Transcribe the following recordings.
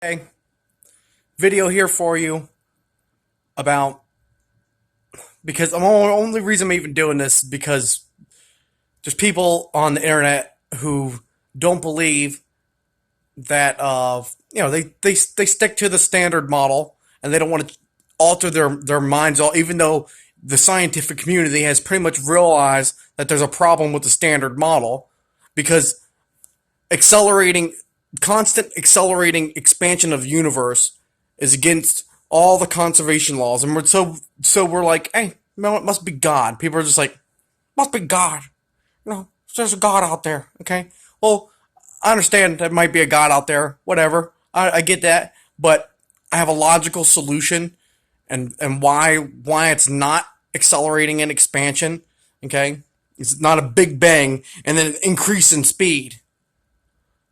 Okay, video here for you about because I'm only reason I'm even doing this because there's people on the internet who don't believe that they stick to the standard model and they don't want to alter their minds all even though the scientific community has pretty much realized that there's a problem with the standard model because accelerating constant accelerating expansion of the universe is against all the conservation laws, and we're like, hey, no, it must be God. People are just like, must be God. There's a God out there. Okay, well, I understand there might be a God out there. Whatever, I get that, but I have a logical solution, and why it's not accelerating in expansion. Okay, it's not a big bang and then an increase in speed.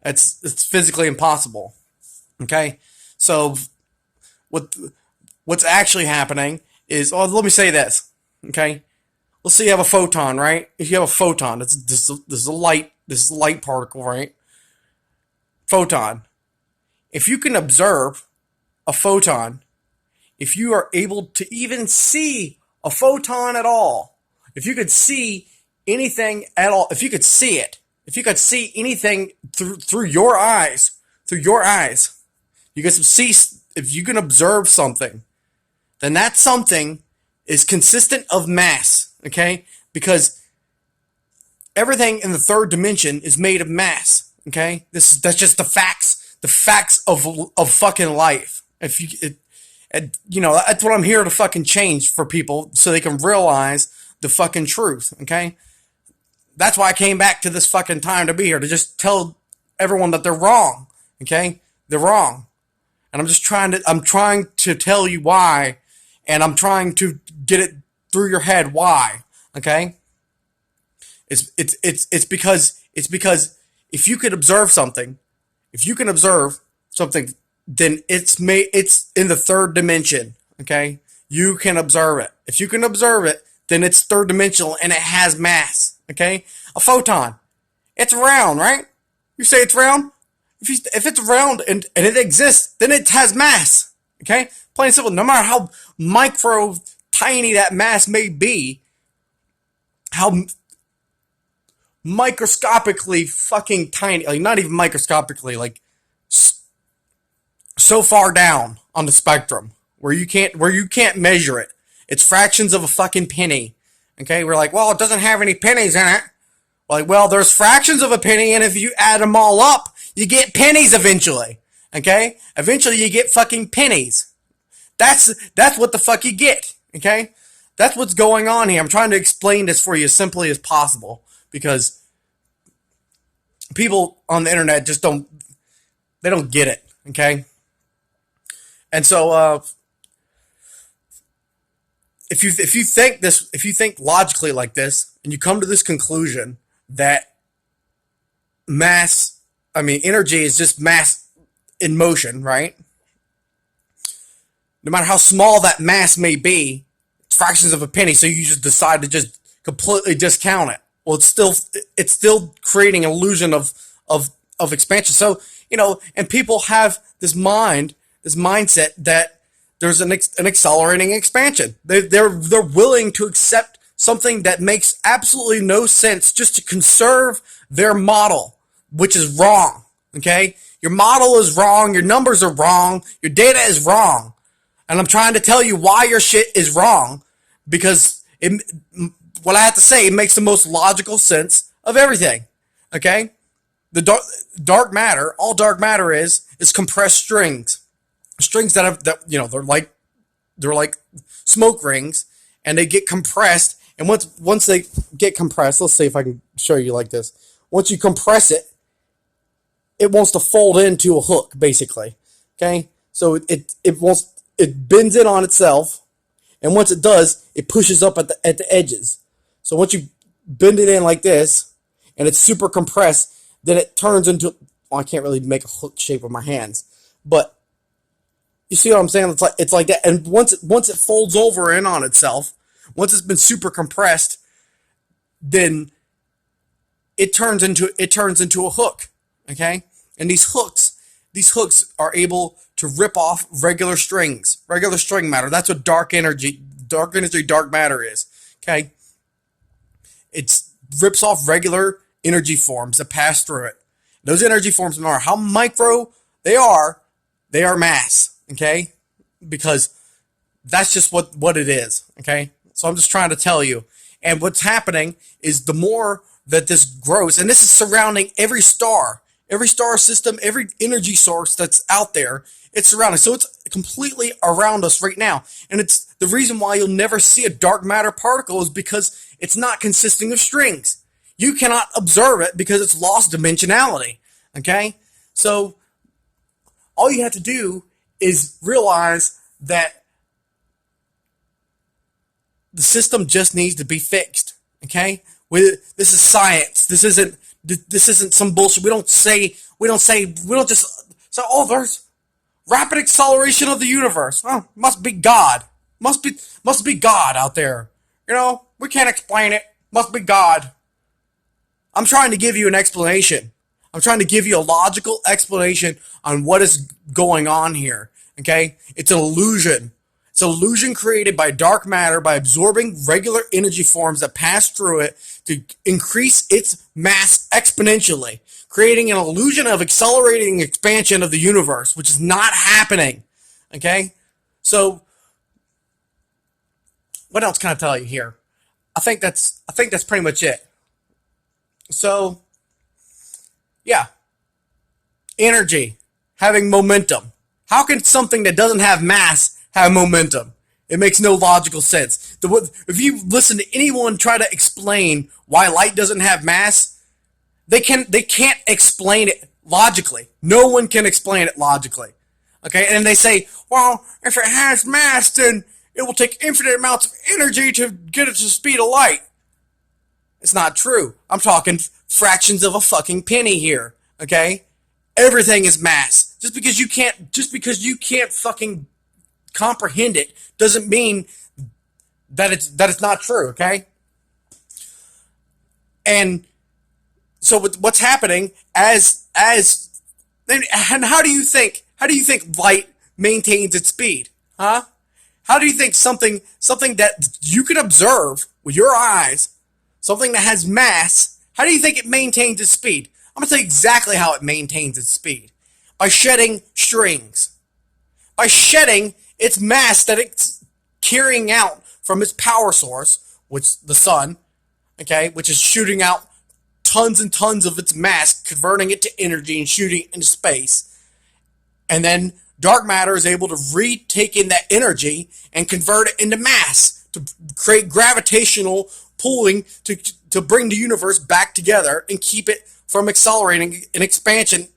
It's physically impossible. Okay, so what what's actually happening is, oh, let me say this. Okay, let's say you have a photon, right? If you have a photon, this is a light particle, right? Photon. If you can observe a photon, if you are able to even see a photon at all, if you could see anything at all, if you could see it, if you could see anything through your eyes, you can see, if you can observe something, then that something is consistent of mass, okay? Because everything in the third dimension is made of mass, okay? That's just the facts of fucking life. If you that's what I'm here to fucking change for people so they can realize the fucking truth, okay? That's why I came back to this fucking time to be here, to just tell everyone that they're wrong, okay? They're wrong. And I'm trying to tell you why, and I'm trying to get it through your head why, okay? It's because if you could observe something, if you can observe something, then it's in the third dimension, okay? You can observe it. If you can observe it, then it's third dimensional and it has mass, okay? A photon, it's round, right? You say it's round. If it's round and it exists, then it has mass, okay? Plain and simple. No matter how micro tiny that mass may be, how microscopically fucking tiny, like not even microscopically, like so far down on the spectrum where you can't measure it. It's fractions of a fucking penny. Okay, we're like, well, it doesn't have any pennies in it. Like, well, there's fractions of a penny, and if you add them all up, you get pennies eventually. Okay, eventually you get fucking pennies. That's what the fuck you get. Okay, that's what's going on here. I'm trying to explain this for you as simply as possible because people on the internet just don't get it. Okay, and so if you think logically like this, and you come to this conclusion that energy is just mass in motion, right? No matter how small that mass may be, it's fractions of a penny. So you just decide to just completely discount it. Well, it's still creating an illusion of expansion. So and people have this mindset that there's an accelerating expansion. They're willing to accept something that makes absolutely no sense just to conserve their model, which is wrong. Okay, your model is wrong. Your numbers are wrong. Your data is wrong, and I'm trying to tell you why your shit is wrong because what I have to say, it makes the most logical sense of everything. Okay, the dark matter, all dark matter is compressed strings they're like smoke rings, and they get compressed, and once they get compressed, let's see if I can show you like this. Once you compress it, it wants to fold into a hook, basically. Okay, so it bends in on itself, and once it does, it pushes up at the edges. So once you bend it in like this, and it's super compressed, then it turns into, well, I can't really make a hook shape with my hands, but you see what I'm saying? It's like that. And once it folds over in on itself, once it's been super compressed, then it turns into a hook. Okay? And these these hooks are able to rip off regular strings, regular string matter. That's what dark energy, dark matter is. Okay, it rips off regular energy forms that pass through it. Those energy forms, no matter how micro they are mass. Okay, because that's just what it is. Okay, so I'm just trying to tell you. And what's happening is the more that this grows, and this is surrounding every star system, every energy source that's out there, it's surrounding. So it's completely around us right now. And it's the reason why you'll never see a dark matter particle is because it's not consisting of strings. You cannot observe it because it's lost dimensionality. Okay? So all you have to do is realize that the system just needs to be fixed. Okay? This is science. This isn't some bullshit. We don't just say, oh, there's rapid acceleration of the universe. Well, must be God. Must be God out there. You know, we can't explain it. Must be God. I'm trying to give you an explanation. I'm trying to give you a logical explanation on what is going on here. Okay? It's an illusion. It's an illusion created by dark matter by absorbing regular energy forms that pass through it to increase its mass exponentially, creating an illusion of accelerating expansion of the universe, which is not happening. Okay? So, what else can I tell you here? I think that's pretty much it. So, yeah. Energy, having momentum. How can something that doesn't have mass have momentum? It makes no logical sense. If you listen to anyone try to explain why light doesn't have mass, they can't explain it logically. No one can explain it logically. Okay, and they say, well, if it has mass, then it will take infinite amounts of energy to get it to the speed of light. It's not true. I'm talking fractions of a fucking penny here. Okay, everything is mass. Just because you can't fucking comprehend it doesn't mean that it's not true. Okay, and so what's happening and how do you think light maintains its speed? Huh? How do you think something that you can observe with your eyes, something that has mass, how do you think it maintains its speed? I'm going to tell you exactly how it maintains its speed. By shedding strings. By shedding its mass that it's carrying out from its power source, which the sun, okay, which is shooting out tons and tons of its mass, converting it to energy and shooting it into space. And then dark matter is able to retake in that energy and convert it into mass to create gravitational pulling to bring the universe back together and keep it from accelerating an expansion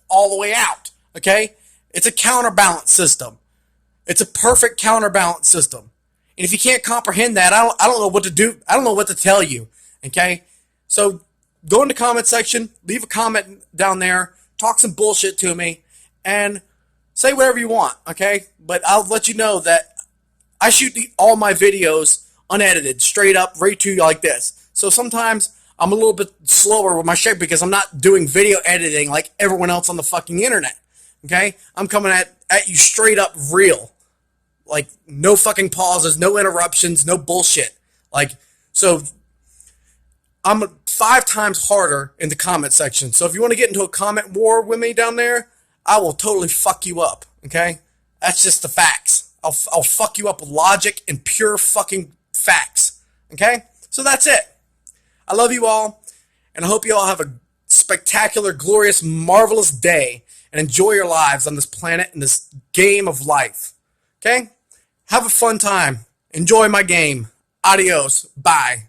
all the way out. Okay? It's a counterbalance system. It's a perfect counterbalance system. And if you can't comprehend that, I don't know what to do. I don't know what to tell you. Okay? So go in the comment section, leave a comment down there, talk some bullshit to me, and say whatever you want, okay? But I'll let you know that I shoot all my videos unedited, straight up, right to you like this. So sometimes I'm a little bit slower with my shit because I'm not doing video editing like everyone else on the fucking internet, okay? I'm coming at you straight up real. Like, no fucking pauses, no interruptions, no bullshit. Like, so I'm 5 times harder in the comment section. So if you want to get into a comment war with me down there, I will totally fuck you up, okay? That's just the facts. I'll fuck you up with logic and pure fucking facts, okay? So that's it. I love you all, and I hope you all have a spectacular, glorious, marvelous day, and enjoy your lives on this planet in this game of life, okay? Have a fun time. Enjoy my game. Adios. Bye.